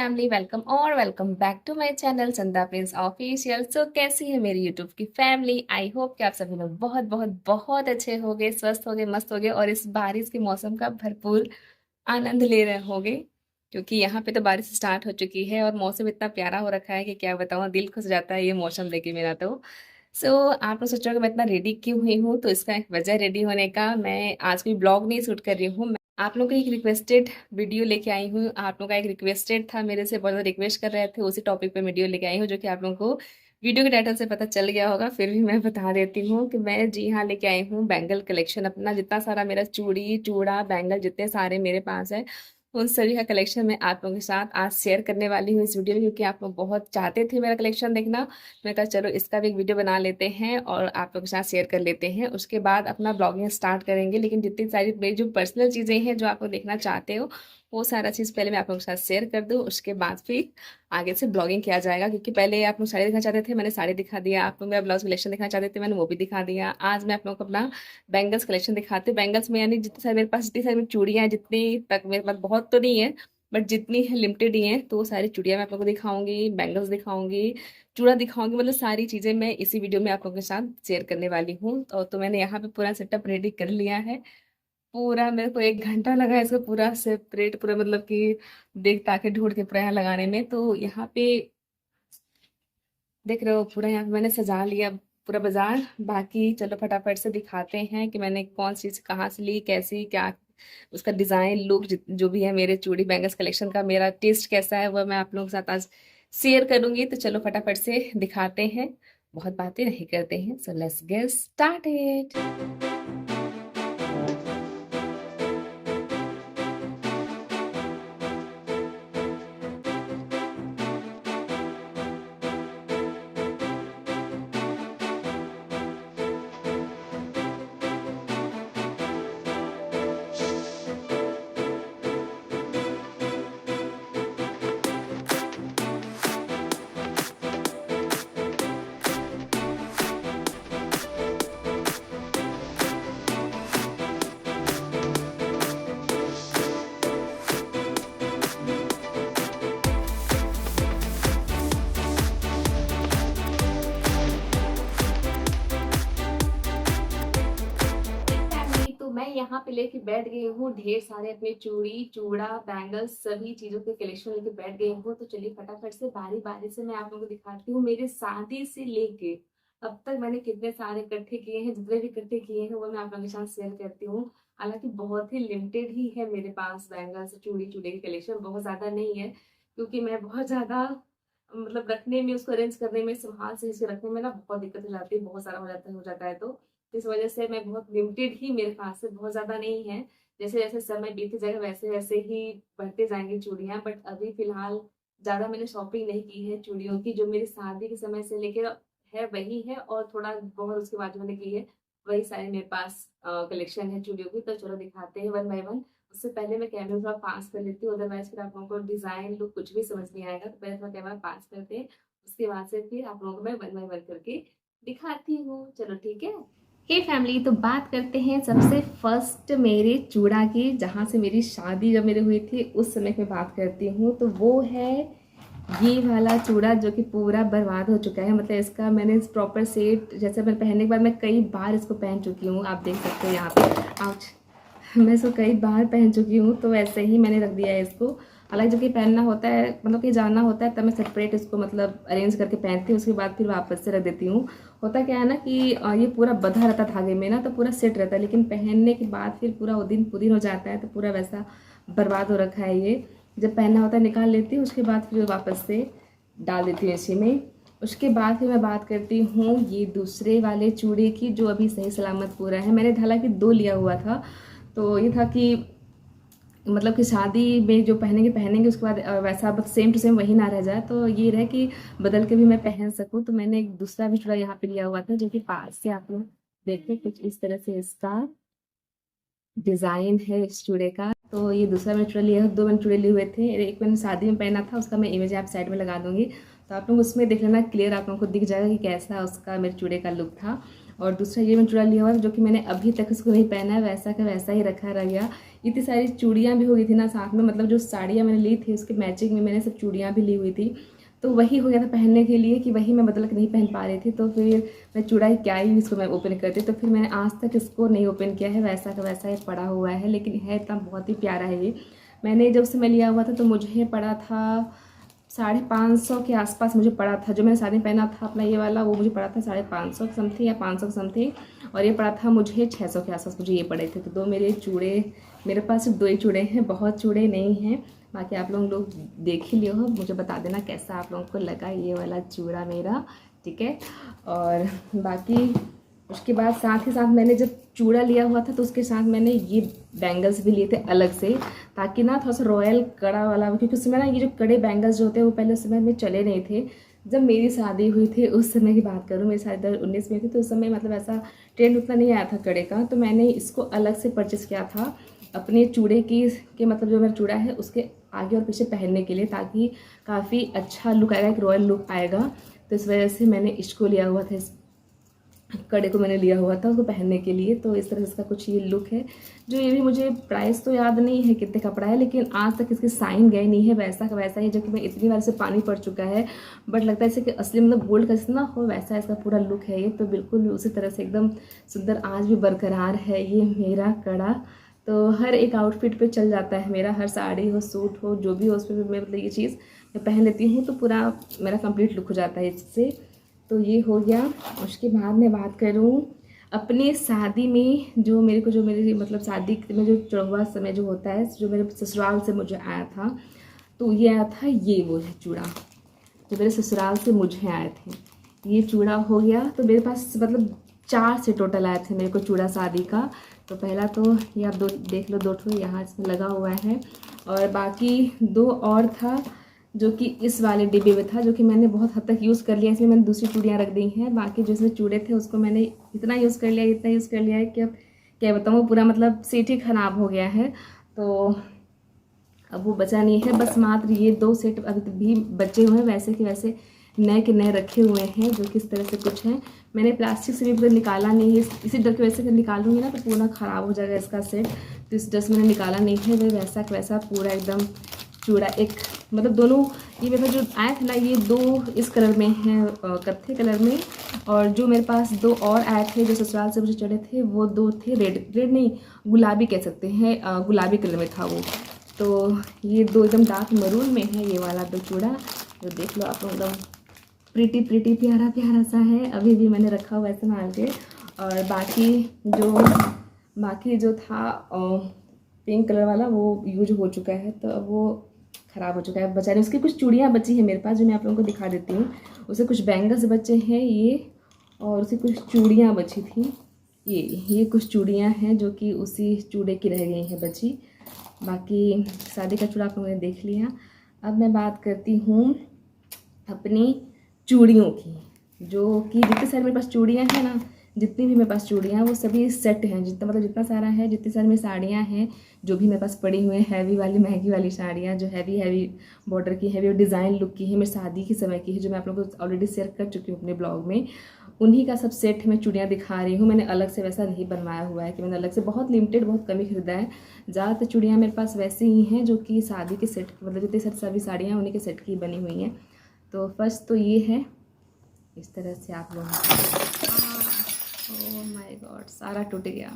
Family, welcome और welcome back to my channel Chanda prince official. So कैसी है मेरी यूट्यूब की फैमिली? आई होप कि आप सभी लोग बहुत बहुत बहुत अच्छे होंगे, स्वस्थ होंगे, मस्त होंगे और इस बारिश के मौसम का भरपूर आनंद ले रहे होंगे, क्योंकि यहाँ पे तो बारिश स्टार्ट हो चुकी है और मौसम इतना प्यारा हो रखा है कि क्या बताऊँ, दिल खुश जाता है ये मौसम देखे मेरा तो। आप लोग सोच रहे हो कि मैं इतना रेडी क्यों हुई हूँ, तो इसका एक वजह रेडी होने का। मैं आज कोई ब्लॉग नहीं शूट कर रही हूँ, मैं आप लोगों को एक रिक्वेस्टेड वीडियो लेके आई हूँ। आप लोगों का एक रिक्वेस्टेड था, मेरे से बहुत ज़्यादा रिक्वेस्ट कर रहे थे, उसी टॉपिक पे वीडियो लेके आई हूँ, जो कि आप लोगों को वीडियो के टाइटल से पता चल गया होगा। फिर भी मैं बता देती हूँ कि मैं जी हाँ लेके आई हूँ बैंगल कलेक्शन अपना। जितना सारा मेरा चूड़ी चूड़ा बैंगल जितने सारे मेरे पास है, उन सभी का कलेक्शन मैं आप लोगों के साथ आज शेयर करने वाली हूँ इस वीडियो में, क्योंकि आप लोग बहुत चाहते थे मेरा कलेक्शन देखना। मैं कहा चलो इसका भी एक वीडियो बना लेते हैं और आप लोगों के साथ शेयर कर लेते हैं। उसके बाद अपना ब्लॉगिंग स्टार्ट करेंगे, लेकिन जितनी सारी मेरी जो पर्सनल चीज़ें हैं जो आप लोग देखना चाहते हो, वो सारा चीज़ पहले मैं आप लोगों के साथ शेयर कर दूँ, उसके बाद फिर आगे से ब्लॉगिंग किया जाएगा। क्योंकि पहले आप लोग साड़ी दिखना चाहते थे, मैंने साड़ी दिखा दिया। आप लोग मेरा ब्लाउज कलेक्शन दिखना चाहते थे, मैंने वो भी दिखा दिया। आज मैं आप लोगों को अपना बैंगल्स कलेक्शन दिखाती हूँ। बैंगल्स में यानी जितनी सारी मेरे पास, जितनी सारी मेरी चूड़ियाँ हैं, जितनी तक मेरे पास, बहुत तो नहीं है बट जितनी है लिमिटेड ही हैं, तो वो सारी चूड़ियाँ मैं आप लोगों को दिखाऊंगी, बैंगल्स दिखाऊंगी, चूड़ा दिखाऊंगी। मतलब सारी चीज़ें मैं इसी वीडियो में आप लोगों के साथ शेयर करने वाली हूँ। तो मैंने यहाँ पे पूरा सेटअप रेडी कर लिया है। पूरा मेरे को 1 घंटा लगा है इसको पूरा सेपरेट, पूरा मतलब कि देख ताके ढूंढ के पूरा यहाँ लगाने में। तो यहाँ पे देख रहे हो, पूरा यहाँ पे मैंने सजा लिया पूरा बाजार। बाकी चलो फटाफट से दिखाते हैं कि मैंने कौन सी चीज़ कहाँ से ली, कैसी क्या उसका डिज़ाइन लुक जो भी है मेरे चूड़ी बैंगल्स कलेक्शन का, मेरा टेस्ट कैसा है, वह मैं आप लोगों के साथ आज शेयर करूंगी। तो चलो फटाफट से दिखाते हैं, बहुत बातें नहीं करते हैं। So let's get started. तो मैं यहाँ पे लेके बैठ गई हूँ ढेर सारे अपने चूड़ी चूड़ा बैंगल्स सभी चीजों के कलेक्शन लेके बैठ गई हूँ। तो चलिए फटाफट से बारी बारी से मैं आप लोगों को दिखाती हूँ मेरे शादी से लेके अब तक मैंने कितने सारे इकट्ठे किए हैं। जितने भी इकट्ठे किए हैं वो मैं आप लोगों के साथ शेयर करती हूँ। हालांकि बहुत ही लिमिटेड ही है मेरे पास बैंगल्स चूड़ी चूड़ी के कलेक्शन, बहुत ज्यादा नहीं है, क्योंकि मैं बहुत ज्यादा मतलब रखने में, उसको अरेंज करने में, संभाल से इसे रखने में ना बहुत दिक्कत हो जाती है, बहुत सारा हो जाता है। तो इस वजह से मैं बहुत लिमिटेड ही मेरे पास है, बहुत ज्यादा नहीं है। जैसे जैसे समय बीते जाएगा वैसे वैसे ही बढ़ते जाएंगी चूड़ियां, बट अभी फिलहाल ज्यादा मैंने शॉपिंग नहीं की है चूड़ियों की। जो मेरी शादी के समय से लेकर है वही है, और थोड़ा बहुत उसके बाद जो मैंने की है वही सारे मेरे पास कलेक्शन है चूड़ियों की। तो चलो दिखाते हैं वन बाय वन। उससे पहले मैं कैमरा थोड़ा पास कर लेती हूँ, अदरवाइज फिर आप लोगों को डिजाइन लुक कुछ भी समझ नहीं आएगा। तो पहले थोड़ा कैमरा पास करते हैं, उसके बाद से फिर आप लोगों को मैं वन बाय वन करके दिखाती हूँ। चलो ठीक है। हे फैमिली, तो बात करते हैं सबसे फर्स्ट मेरे चूड़ा की, जहाँ से मेरी शादी जब मेरी हुई थी उस समय की बात करती हूँ। तो वो है ये वाला चूड़ा, जो कि पूरा बर्बाद हो चुका है। मतलब इसका मैंने इस प्रॉपर सेट, जैसे मैं पहनने के बाद मैं कई बार इसको पहन चुकी हूँ, आप देख सकते हो यहाँ पे आउच मैं इसको कई बार पहन चुकी हूँ। तो ऐसे ही मैंने रख दिया है इसको। हालांकि जब कि पहनना होता है, मतलब कि जाना होता है, तब मैं सेपरेट इसको मतलब अरेंज करके पहनती हूँ, उसके बाद फिर वापस से रख देती हूँ। होता क्या है ना कि ये पूरा बंधा रहता धागे में ना, तो पूरा सेट रहता है, लेकिन पहनने के बाद फिर पूरा वो दिन पुदीन हो जाता है, तो पूरा वैसा बर्बाद हो रखा है ये। जब पहनना होता है निकाल लेती हूँ, उसके बाद फिर वापस से डाल देती हूँ इसी में। उसके बाद फिर मैं बात करती हूँ ये दूसरे वाले चूड़े की, जो अभी सही सलामत पूरा है। मैंने हालांकि 2 लिया हुआ था, तो ये था कि मतलब कि शादी में जो पहनेंगे उसके बाद वैसा बस सेम टू सेम वही ना रह जाए, तो ये रहे कि बदल के भी मैं पहन सकूं। तो मैंने एक दूसरा भी चूड़ा यहाँ पे लिया हुआ था, जो कि पास से आप लोग देखते कुछ इस तरह से इसका डिज़ाइन है इस चूड़े का। तो ये दूसरा मैंने चूड़ा लिया है, 2 मैंने चूड़े लिए हुए थे। एक मैंने शादी में पहना था, उसका मैं इमेज आप साइड में लगा दूंगी, तो आप लोग उसमें देख लेना, क्लियर आप लोगों को दिख जाएगा कि कैसा उसका मेरे चूड़े का लुक था। और दूसरा ये मैं चूड़ा लिया हुआ जो कि मैंने अभी तक इसको नहीं पहना है, वैसा का वैसा ही रखा रह गया। इतनी सारी चूड़ियाँ भी हो गई थी ना साथ में, मतलब जो साड़ियाँ मैंने ली थी उसके मैचिंग में मैंने सब चूड़ियाँ भी ली हुई थी, तो वही हो गया था पहनने के लिए कि वही मैं मतलब नहीं पहन पा रही थी। तो फिर मैं चूड़ा ही क्या ही इसको मैं ओपन करती, तो फिर मैंने आज तक इसको नहीं ओपन किया है, वैसा का वैसा ही पड़ा हुआ है, लेकिन है इतना बहुत ही प्यारा है ये। मैंने जब से मैं लिया हुआ था तो मुझे पड़ा था 550 के आसपास मुझे पड़ा था। जो मैंने शादी में पहना था अपना ये वाला, वो मुझे पड़ा था 550 समथिंग या 500 समथिंग, और ये पड़ा था मुझे 600 के आसपास मुझे ये पड़े थे। तो दो मेरे चूड़े, मेरे पास सिर्फ 2 ही चूड़े हैं, बहुत चूड़े नहीं हैं। बाकी आप लोग देख ही लियो हो, मुझे बता देना कैसा आप लोगों को लगा ये वाला चूड़ा मेरा, ठीक है। और बाकी उसके बाद साथ ही साथ मैंने जब चूड़ा लिया हुआ था तो उसके साथ मैंने ये बैंगल्स भी लिए थे अलग से, ताकि ना थोड़ा सा रॉयल कड़ा वाला, क्योंकि उस समय ना ये जो कड़े बैंगल्स जो होते हैं वो पहले उस समय में चले नहीं थे। जब मेरी शादी हुई थी उस समय की बात करूँ, मेरी शादी 2019 में थी, तो उस समय मतलब ऐसा ट्रेंड उतना नहीं आया था कड़े का, तो मैंने इसको अलग से परचेस किया था अपने चूड़े की के मतलब जो मेरा चूड़ा है उसके आगे और पीछे पहनने के लिए, ताकि काफ़ी अच्छा लुक आएगा, एक रॉयल लुक आएगा। तो इस वजह से मैंने इसको लिया हुआ था, इस कड़े को मैंने लिया हुआ था उसको पहनने के लिए। तो इस तरह से इसका कुछ ये लुक है, जो ये भी मुझे प्राइस तो याद नहीं है कितने का पड़ा है, लेकिन आज तक इसके साइन गए नहीं है, वैसा का वैसा ही, जबकि मैं इतनी बार से पानी पड़ चुका है, बट लगता है जैसे कि असली मतलब गोल्ड का जितना हो वैसा इसका पूरा लुक है ये। तो बिल्कुल उसी तरह से एकदम सुंदर आज भी बरकरार है ये मेरा कड़ा। तो हर एक आउटफिट पे चल जाता है मेरा, हर साड़ी हो सूट हो जो भी हो उस पर मैं मतलब ये चीज़ मैं पहन लेती हूँ, तो पूरा मेरा कंप्लीट लुक हो जाता है इससे। तो ये हो गया। उसके बाद मैं बात करूँ अपने शादी में, जो मेरे को जो मेरी मतलब शादी में जो चढ़वा समय जो होता है, जो मेरे ससुराल से मुझे आया था, तो ये आया था, ये वो है चूड़ा जो मेरे ससुराल से मुझे आए थे। ये चूड़ा हो गया। तो मेरे पास मतलब 4 से टोटल आए थे मेरे को चूड़ा शादी का। तो पहला तो ये आप दो देख लो, 2 ठो यहाँ इसमें लगा हुआ है, और बाकी 2 और था जो कि इस वाले डिब्बे में था, जो कि मैंने बहुत हद तक यूज़ कर लिया, इसमें मैंने दूसरी चूड़ियाँ रख दी हैं। बाकी जो इसमें चूड़े थे उसको मैंने इतना यूज़ कर लिया, इतना यूज़ कर लिया है कि अब क्या बताऊँ, पूरा मतलब सेट ही ख़राब हो गया है। तो अब वो बचा नहीं है, बस मात्र ये 2 सेट अभी भी बचे हुए हैं, वैसे कि वैसे नए के नए रखे हुए हैं, जो कि इस तरह से कुछ हैं। मैंने प्लास्टिक से भी पूरा निकाला नहीं है, इसी डर की वजह से अगर निकालूंगी ना तो पूरा ख़राब हो जाएगा इसका सेट, तो इस डर से मैंने निकाला नहीं है। वह वैसा का वैसा पूरा एकदम चूड़ा एक मतलब दोनों, ये मेरे पास जो आए थे ना ये 2 इस कलर में हैं, कत्थे कलर में, और जो मेरे पास 2 और आए थे जो ससुराल से मुझे चढ़े थे वो 2 थे रेड नहीं, गुलाबी कह सकते हैं, गुलाबी कलर में था वो। तो ये 2 एकदम डार्क मरून में है ये वाला 2 चूड़ा, जो देख लो आप लोग, एकदम प्रीटी प्रीटी प्यारा प्यारा सा है, अभी भी मैंने रखा हुआ है संभाल के। और बाकी जो था पिंक कलर वाला वो यूज हो चुका है, तो अब वो ख़राब हो चुका है, बचा नहीं। उसकी कुछ चूड़ियाँ बची हैं मेरे पास जो मैं आप लोगों को दिखा देती हूँ। उसे कुछ बैंगल्स बचे हैं ये, और उसे कुछ चूड़ियाँ बची थी, ये कुछ चूड़ियाँ हैं जो कि उसी चूड़े की रह गई हैं बची। बाकी शादी का चूड़ा आप लोगों ने देख लिया। अब मैं बात करती हूँ अपनी चूड़ियों की, जो कि जितने सारे मेरे पास चूड़ियाँ हैं ना, जितनी भी मेरे पास चूड़ियाँ हैं वो सभी सेट हैं, जितना मतलब जितना सारा है, जितनी सारी मेरी साड़ियाँ हैं जो भी मेरे पास पड़ी हुई हैं, हैवी वाली महंगी वाली साड़ियाँ जो हैवी बॉर्डर की, हैवी और डिज़ाइन लुक की है, मेरी शादी के समय की है, जो मैं आप लोगों को ऑलरेडी शेयर कर चुकी हूँ अपने ब्लॉग में, उन्हीं का सब सेट मैं चूड़ियाँ दिखा रही हूँ। मैंने अलग से वैसा नहीं बनवाया हुआ है कि मैंने अलग से, बहुत लिमिटेड बहुत कम ही खरीदा है। ज़्यादातर चूड़ियाँ मेरे पास वैसे ही हैं जो कि शादी के सेट मतलब जितनी सभी साड़ियाँ उन्हीं के सेट की बनी हुई हैं। तो फर्स्ट तो ये है, इस तरह से आप लोग, ओह माय गॉड सारा टूट गया,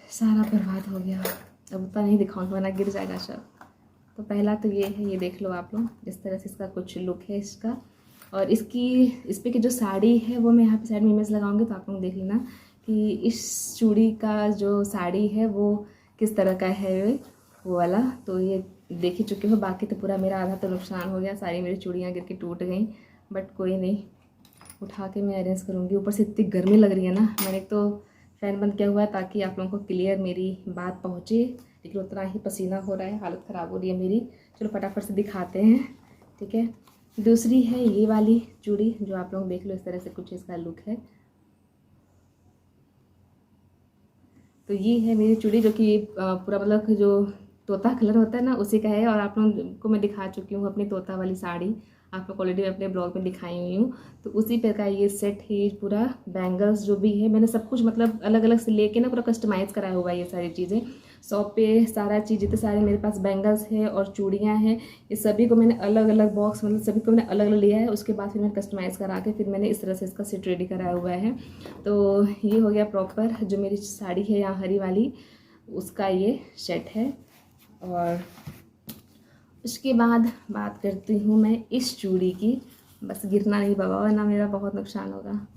सारा बर्बाद हो गया। अब उतना नहीं दिखाऊंगा वरना गिर जाएगा सब। तो पहला तो ये है, ये देख लो आप लोग, जिस तरह से इसका कुछ लुक है इसका। और इस पे की जो साड़ी है वो मैं यहाँ पे साइड में इमेज लगाऊंगी, तो आप लोग देख लेना कि इस चूड़ी का जो साड़ी है वो किस तरह का है वो वाला। तो ये देख ही चुके हो। बाकी तो पूरा मेरा आधा तो नुकसान हो गया, सारी मेरी चूड़ियाँ गिर के टूट गई, बट कोई नहीं, उठा के मैं अरेंज करूँगी। ऊपर से इतनी गर्मी लग रही है ना, मैंने तो फ़ैन बंद किया हुआ है ताकि आप लोगों को क्लियर मेरी बात पहुँचे, लेकिन उतना ही पसीना हो रहा है, हालत ख़राब हो रही है मेरी। चलो फटाफट से दिखाते हैं, ठीक है। दूसरी है ये वाली चूड़ी, जो आप लोग देख लो, इस तरह से कुछ इसका लुक है। तो ये है मेरी चूड़ी, जो कि पूरा मतलब जो तोता कलर होता है ना उसी का है, और आप लोगों को मैं दिखा चुकी हूँ अपनी तोता वाली साड़ी, आप लोग ऑलरेडी मैं अपने ब्लॉग में दिखाई हुई हूँ। तो उसी प्रकार का ये सेट है, ये पूरा बैंगल्स जो भी है मैंने सब कुछ मतलब अलग अलग से लेके ना पूरा कस्टमाइज़ कराया हुआ है ये सारी चीज़ें। शॉप पे सारा चीज़ जितने सारे मेरे पास बैंगल्स है और चूड़ियाँ हैं, ये सभी को मैंने अलग अलग बॉक्स मतलब सभी को मैंने अलग अलग लिया है। उसके बाद फिर मैंने कस्टमाइज़ करा के फिर मैंने इस तरह से इसका सेट रेडी कराया हुआ है। तो ये हो गया प्रॉपर जो मेरी साड़ी है यहाँ हरी वाली, उसका ये सेट है। और उसके बाद बात करती हूँ मैं इस चूड़ी की, बस गिरना नहीं बाबा वरना मेरा बहुत नुकसान होगा।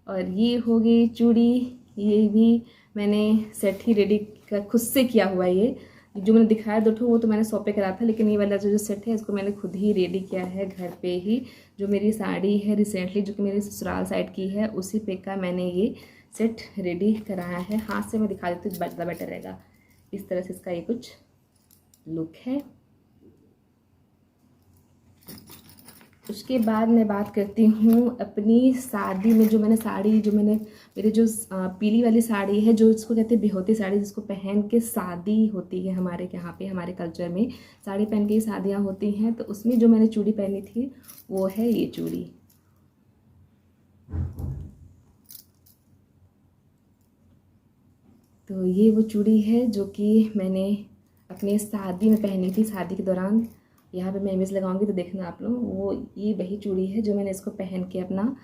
और ये हो गई चूड़ी, ये भी मैंने सेट ही रेडी खुद से किया हुआ है। ये जो मैंने दिखाया दो ठो वो तो मैंने शॉप पे करा था, लेकिन ये वाला जो सेट है इसको मैंने खुद ही रेडी किया है घर पे ही। जो मेरी साड़ी है रिसेंटली जो कि मेरी ससुराल साइड की है, उसी पे का मैंने ये सेट रेडी कराया है। हाथ से मैं दिखा देती हूँ ज़्यादा बेटर रहेगा। इस तरह से इसका ये कुछ लुक है। उसके बाद मैं बात करती हूँ अपनी शादी में जो मैंने साड़ी जो मैंने मेरी जो पीली वाली साड़ी है, जो इसको कहते हैं बिहोती साड़ी, जिसको पहन के शादी होती है हमारे यहाँ पे, हमारे कल्चर में साड़ी पहन के ही शादियाँ होती हैं। तो उसमें जो मैंने चूड़ी पहनी थी वो है ये चूड़ी। तो ये वो चूड़ी है जो कि मैंने अपने शादी में पहनी थी। शादी के दौरान यहाँ पे मैं इमेज लगाऊंगी तो देखना आप लोग, वो ये वही चूड़ी है जो मैंने इसको पहन के अपना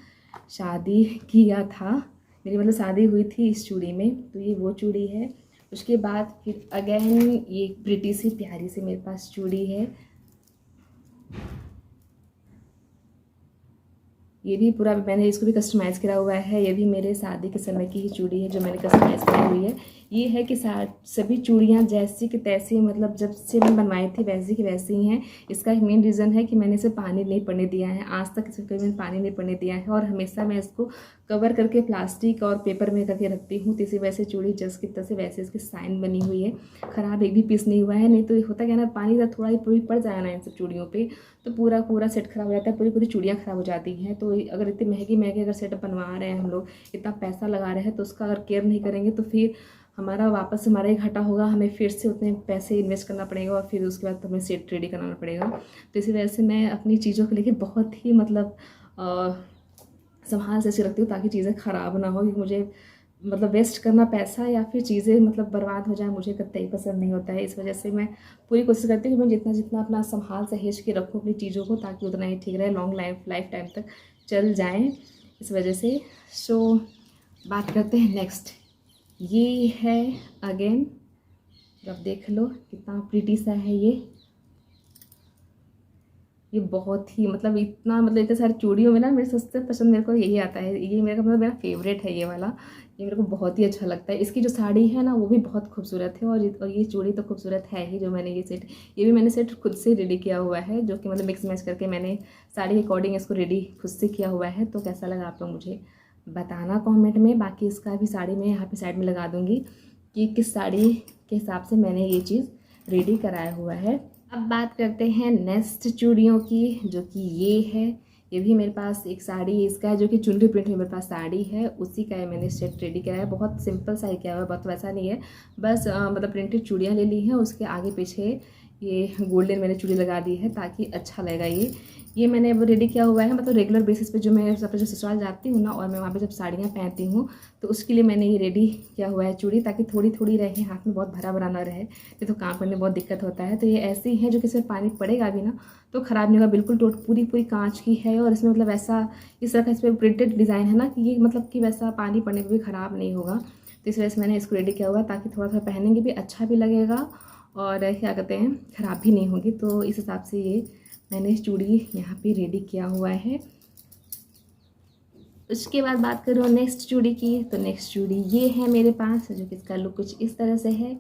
शादी किया था। मेरी मतलब शादी हुई थी इस चूड़ी में, तो ये वो चूड़ी है। उसके बाद फिर अगेन ये प्रिटी सी प्यारी सी मेरे पास चूड़ी है। ये भी पूरा मैंने इसको भी कस्टमाइज़ करा हुआ है। ये भी मेरे शादी के समय की ही चूड़ी है जो मैंने कस्टमाइज़ करी हुई है। ये है कि सभी चूड़ियाँ जैसी कि तैसी मतलब जब से मैं बनवाई थी वैसी की वैसी ही हैं। इसका एक मेन रीज़न है कि मैंने इसे पानी नहीं पड़ने दिया है, आज तक इसे कभी मैंने पानी नहीं पड़ने दिया है। और हमेशा मैं इसको कवर करके प्लास्टिक और पेपर में करके रखती हूँ। तो इसी वजह से चूड़ी जैसे की तैसे वैसे इसकी साइन बनी हुई है, ख़राब एक भी पीस नहीं हुआ है। नहीं तो होता क्या ना, पानी का थोड़ा ही पड़ जाए ना इन सब चूड़ियों पर तो पूरा पूरा सेट खराब हो जाता है, पूरी पूरी चूड़ियाँ खराब हो जाती हैं। तो अगर इतनी महंगी महंगी अगर सेट बनवा रहे हैं हम लोग, इतना पैसा लगा रहे हैं, तो उसका अगर केयर नहीं करेंगे तो फिर हमारा वापस हमारा ही घाटा होगा। हमें फिर से उतने पैसे इन्वेस्ट करना पड़ेगा और फिर उसके बाद हमें सेट रेडी कराना पड़ेगा। तो इसी वजह से मैं अपनी चीज़ों को लेकर बहुत ही मतलब संभाल से रखती हूँ ताकि चीज़ें ख़राब ना हो। मुझे मतलब वेस्ट करना पैसा या फिर चीज़ें मतलब बर्बाद हो जाए मुझे कतई पसंद नहीं होता है। इस वजह से मैं पूरी कोशिश करती हूँ कि मैं जितना जितना अपना संभाल सहेज के रखूँ अपनी चीज़ों को, ताकि उतना ही ठीक रहे, लॉन्ग लाइफ टाइम तक चल जाएँ। इस वजह से बात करते हैं नेक्स्ट। ये है अगेन, अब देख लो कितना प्रीटी सा है ये बहुत ही मतलब इतने सारे चूड़ियों में ना मेरे सबसे पसंद मेरे को यही आता है। ये मेरा फेवरेट है ये वाला। ये मेरे को बहुत ही अच्छा लगता है। इसकी जो साड़ी है ना वो भी बहुत खूबसूरत है और ये चूड़ी तो खूबसूरत है ही। जो मैंने ये भी मैंने सेट खुद से रेडी किया हुआ है, जो कि मतलब मिक्स मैच करके मैंने साड़ी के अकॉर्डिंग इसको रेडी खुद से किया हुआ है। तो कैसा लगा आप लोग मुझे बताना कॉमेंट में। बाकी इसका भी साड़ी मैं यहाँ पर साइड में लगा दूँगी कि किस साड़ी के हिसाब से मैंने ये चीज़ रेडी कराया हुआ है। अब बात करते हैं नेक्स्ट चूड़ियों की, जो कि ये है। ये भी मेरे पास एक साड़ी इसका है जो कि चुनरी प्रिंट में मेरे पास साड़ी है, उसी का मैंने सेट रेडी किया है। बहुत सिंपल सा ही किया हुआ है, बहुत वैसा नहीं है। बस मतलब प्रिंटेड चूड़ियाँ ले ली हैं, उसके आगे पीछे ये गोल्डन मैंने चूड़ी लगा दी है ताकि अच्छा लगेगा। ये मैंने अब रेडी किया हुआ है, मतलब रेगुलर बेसिस पे जो मैं जो ससुराल जाती हूँ ना और मैं वहाँ पे जब साड़ियाँ पहनती हूँ तो उसके लिए मैंने ये रेडी किया हुआ है चूड़ी, ताकि थोड़ी थोड़ी रहे, हाथ में बहुत भरा भरा ना रहे, नहीं तो काम करने में बहुत दिक्कत होता है। तो ये ऐसी है जो कि इसमें पानी पड़ेगा भी ना तो ख़राब नहीं होगा, बिल्कुल पूरी पूरी कांच की है। और इसमें मतलब ऐसा इस तरह का इस पर प्रिंटेड डिज़ाइन है ना कि ये मतलब कि वैसा पानी पड़ने पर भी ख़राब नहीं होगा। तो इस वजह से मैंने इसको रेडी किया हुआ ताकि थोड़ा थोड़ा पहनेंगे भी अच्छा भी लगेगा और क्या कहते हैं ख़राब भी नहीं होगी। तो इस हिसाब से ये मैंने चूड़ी यहाँ पे रेडी किया हुआ है। उसके बाद बात करूँ नेक्स्ट चूड़ी की, तो नेक्स्ट चूड़ी ये है मेरे पास, जो कि इसका लुक कुछ इस तरह से है।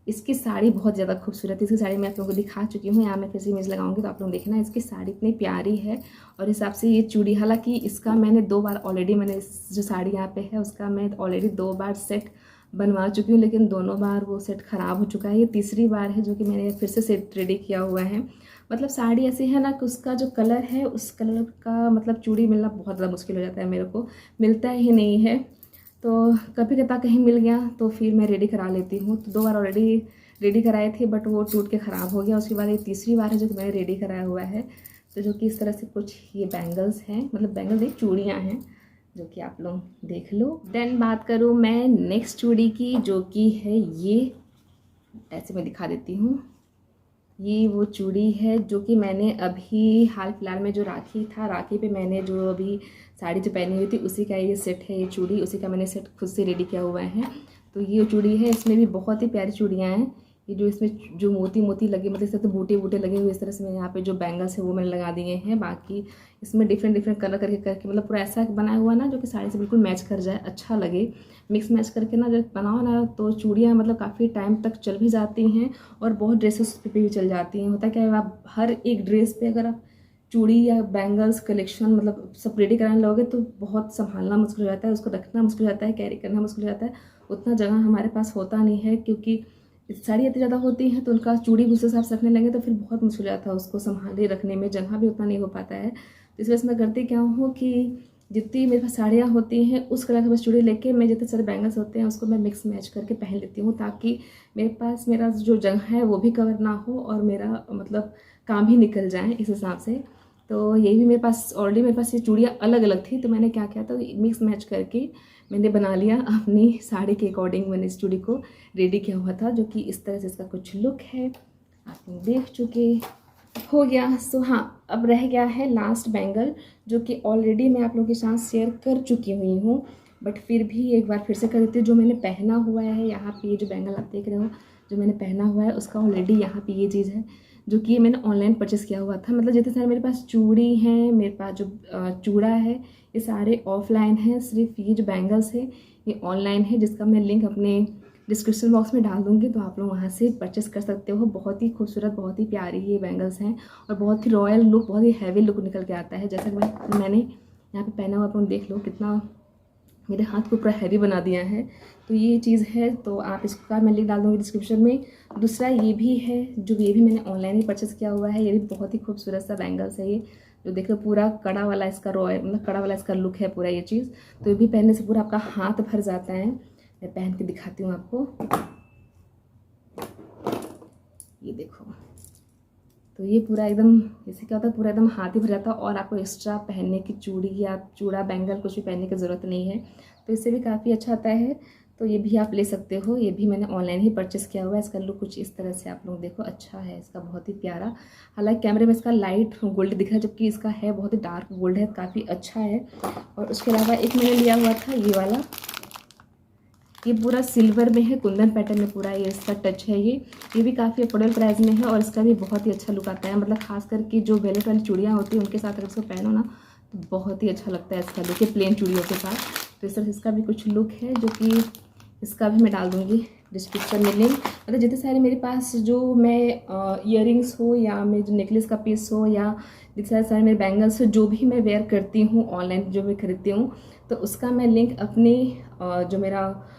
इसकी साड़ी बहुत ज़्यादा खूबसूरत है। इसकी साड़ी मैं आप लोगों को दिखा चुकी हूँ, यहाँ मैं फिर से इमेज लगाऊंगी तो आप लोग देखना। इसकी साड़ी इतनी प्यारी है और हिसाब से ये चूड़ी, हालांकि इसका मैंने 2 बार ऑलरेडी मैंने जो साड़ी यहाँ पे है उसका मैं ऑलरेडी 2 बार सेट बनवा चुकी हूँ, लेकिन दोनों बार वो सेट ख़राब हो चुका है। ये तीसरी बार है जो कि मैंने फिर से सेट रेडी किया हुआ है। मतलब साड़ी ऐसी है ना कि उसका जो कलर है उस कलर का मतलब चूड़ी मिलना बहुत ज़्यादा मुश्किल हो जाता है, मेरे को मिलता ही नहीं है। तो कभी कभी कहीं मिल गया तो फिर मैं रेडी करा लेती हूँ। तो 2 बार ऑलरेडी रेडी कराए थे बट वो टूट के ख़राब हो गया। उसके बाद ये तीसरी बार है जो कि मैंने रेडी कराया हुआ है। तो जो कि इस तरह से कुछ ये बैंगल्स हैं, मतलब बैंगल्स नहीं, चूड़ियाँ हैं, जो कि आप लोग देख लो। देन बात करूँ मैं नेक्स्ट चूड़ी की, जो कि है ये, ऐसे मैं दिखा देती हूँ। ये वो चूड़ी है जो कि मैंने अभी हाल फिलहाल में जो राखी था, राखी पे मैंने जो अभी साड़ी जो पहनी हुई थी उसी का ये सेट है, ये चूड़ी उसी का मैंने सेट खुद से रेडी किया हुआ है। तो ये चूड़ी है, इसमें भी बहुत ही प्यारी चूड़ियाँ हैं। ये जो इसमें जो मोती मोती लगे, मतलब इस तरह से बूटे बूटे लगे हुए, इस तरह से मैं यहाँ पे जो बैंगल्स है वो मैंने लगा दिए हैं। बाकी इसमें डिफरेंट डिफरेंट कलर करके करके मतलब पूरा ऐसा बनाया हुआ ना जो कि साड़ी से बिल्कुल मैच कर जाए, अच्छा लगे। मिक्स मैच करके ना जब बनाओ ना तो चूड़ियाँ मतलब काफ़ी टाइम तक चल भी जाती हैं और बहुत ड्रेसेस पे भी चल जाती हैं। होता क्या है, आप हर एक ड्रेस पे अगर आप चूड़ी या बैंगल्स कलेक्शन मतलब सब रेडी कराने लगोगे तो बहुत संभालना मुश्किल हो जाता है, उसको रखना मुश्किल हो जाता है, कैरी करना मुश्किल हो जाता है। उतना जगह हमारे पास होता नहीं है, क्योंकि साड़ी इतनी ज़्यादा होती है तो उनका चूड़ी भी उस हिसाब से रखने लगे तो फिर बहुत मुश्किल हो जाता है, उसको संभाले रखने में जगह भी उतना नहीं हो पाता है। तो इस वजह से मैं करती क्या हूँ कि जितनी मेरे पास साड़ियाँ होती हैं उस कलर के बस चूड़ी लेके मैं जितने सारे बैंगल्स होते हैं उसको मैं मिक्स मैच करके पहन लेती हूँ, ताकि मेरे पास मेरा जो जगह है वो भी कवर ना हो और मेरा मतलब काम भी निकल जाए इस हिसाब से। तो ये भी मेरे पास ऑलरेडी मेरे पास ये चूड़ियाँ अलग अलग थी, तो मैंने क्या किया था, मिक्स मैच करके मैंने बना लिया अपनी साड़ी के अकॉर्डिंग। मैंने इस चूड़ी को रेडी किया हुआ था, जो कि इस तरह से इसका कुछ लुक है, आप लोग देख चुके हो गया। सो हाँ, अब रह गया है लास्ट बैंगल, जो कि ऑलरेडी मैं आप लोगों के साथ शेयर कर चुकी हुई हूँ, बट फिर भी एक बार फिर से कर देती हूँ। जो मैंने पहना हुआ है यहाँ पे, ये जो बैंगल आप देख रहे हो जो मैंने पहना हुआ है उसका ऑलरेडी यहाँ पे ये चीज़ है, जो कि ये मैंने ऑनलाइन परचेस किया हुआ था। मतलब जितने सारे मेरे पास चूड़ी हैं, मेरे पास जो चूड़ा है, ये सारे ऑफलाइन हैं। सिर्फ ये जो बैंगल्स है ये ऑनलाइन है, जिसका मैं लिंक अपने डिस्क्रिप्शन बॉक्स में डाल दूँगी, तो आप लोग वहाँ से परचेस कर सकते हो। बहुत ही खूबसूरत, बहुत ही प्यारी ये बैंगल्स हैं और बहुत ही रॉयल लुक, बहुत ही हैवी लुक निकल के आता है। जैसा कि मैंने यहाँ पे पहना हुआ, आप लोग देख लो कितना मेरे हाथ को पूरा हैवी बना दिया है। तो ये चीज़ है, तो आप इसका मैं लिंक डाल दूँगी डिस्क्रिप्शन में। दूसरा ये भी है, जो ये भी मैंने ऑनलाइन ही परचेस किया हुआ है। ये भी बहुत ही खूबसूरत सा बैंगल्स है, ये जो देखो पूरा कड़ा वाला इसका रॉयल मतलब कड़ा वाला इसका लुक है पूरा ये चीज़। तो ये भी पहनने से पूरा आपका हाथ भर जाता है। मैं पहन के दिखाती हूँ आपको, ये देखो। तो ये पूरा एकदम, इससे क्या होता है, पूरा एकदम हाथ ही भर जाता है और आपको एक्स्ट्रा पहनने की चूड़ी या चूड़ा बैंगल कुछ भी पहनने की ज़रूरत नहीं है। तो इससे भी काफ़ी अच्छा आता है। तो ये भी आप ले सकते हो, ये भी मैंने ऑनलाइन ही परचेस किया हुआ है। इसका लुक कुछ इस तरह से आप लोग देखो, अच्छा है इसका, बहुत ही प्यारा। हालांकि कैमरे में इसका लाइट गोल्ड दिख रहा है, जबकि इसका है बहुत ही डार्क गोल्ड है, काफ़ी अच्छा है। और उसके अलावा एक मैंने लिया हुआ था ये वाला, ये पूरा सिल्वर में है, कुंदन पैटर्न में पूरा ये इसका टच है। ये भी काफ़ी अफोर्डेबल प्राइस में है और इसका भी बहुत ही अच्छा लुक आता है। मतलब खास करके जो वेलवेट वाली चूड़ियाँ होती हैं उनके साथ अगर इसको पहनो ना तो बहुत ही अच्छा लगता है इसका लुक, ये प्लेन चूड़ियों के साथ। तो इस तरह से इसका भी कुछ लुक है, जो कि इसका भी मैं डाल दूँगी डिस्क्रिप्शन में लिंक। मतलब जितने सारे मेरे पास जो मैं ईयरिंग्स हो या मेरे जो नेकलेस का पीस हो या जितने सारे मेरे बैंगल्स हो, जो भी मैं वेयर करती हूँ ऑनलाइन जो मैं खरीदती हूँ, तो उसका मैं लिंक अपने जो मेरा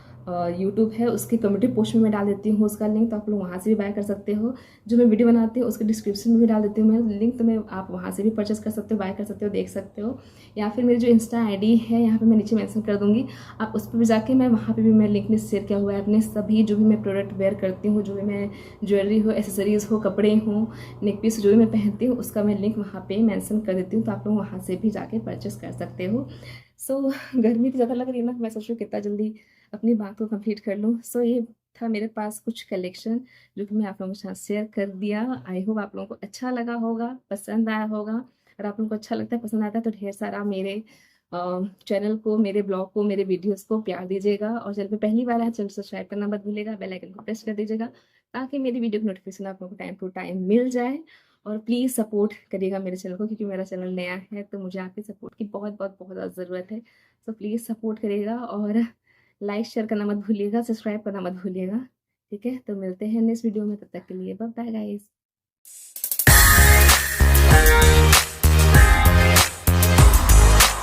यूट्यूब है उसकी कम्युनिटी पोस्ट में मैं डाल देती हूँ उसका लिंक, तो आप लोग वहाँ से भी बाय कर सकते हो। जो मैं वीडियो बनाती हूँ उसके डिस्क्रिप्शन में भी डाल देती हूँ मैं लिंक, तो मैं आप वहाँ से भी परचेस कर सकते हो, बाय कर सकते हो, देख सकते हो। या फिर मेरी जो इंस्टा आईडी है यहाँ पे मैं नीचे मेंशन कर दूँगी, आप उस पर भी जाके मैं वहाँ पे भी मैं लिंक में शेयर किया हुआ है अपने सभी जो भी मैं प्रोडक्ट वेयर करती हूँ, जो भी मैं ज्वेलरी हो, एसेसरीज़ हो, कपड़े हों, नेक पीस जो भी मैं पहनती हूँ उसका मैं लिंक वहाँ पर मैंसन कर देती हूँ, तो आप लोग वहाँ से भी जाके परचेस कर सकते हो। सो गर्मी तो ज़्यादा लग रही है ना, मैं सोच रही हूँ कितना जल्दी अपनी बात को कंप्लीट कर लूँ। सो ये था मेरे पास कुछ कलेक्शन जो कि मैं आप लोगों के साथ शेयर कर दिया। आई होप आप लोगों को अच्छा लगा होगा, पसंद आया होगा। अगर आप लोगों को अच्छा लगता है, पसंद आता है, तो ढेर सारा मेरे चैनल को, मेरे ब्लॉग को, मेरे वीडियोस को प्यार दीजिएगा। और चैनल पे पहली बार है, चैनल सब्सक्राइब करना मत भूलिएगा, बेल आइकन को प्रेस कर दीजिएगा, ताकि मेरी वीडियो की नोटिफिकेशन आप लोगों को टाइम टू टाइम मिल जाए। और प्लीज़ सपोर्ट करिएगा मेरे चैनल को, क्योंकि मेरा चैनल नया है तो मुझे आपके सपोर्ट की बहुत बहुत बहुत ज़्यादा ज़रूरत है। सो प्लीज़ सपोर्ट करिएगा और लाइक शेयर करना मत भूलिएगा, सब्सक्राइब करना मत भूलिएगा। ठीक है, तो मिलते हैं नेक्स्ट वीडियो में, तब तक के लिए बाय बाय गाइस।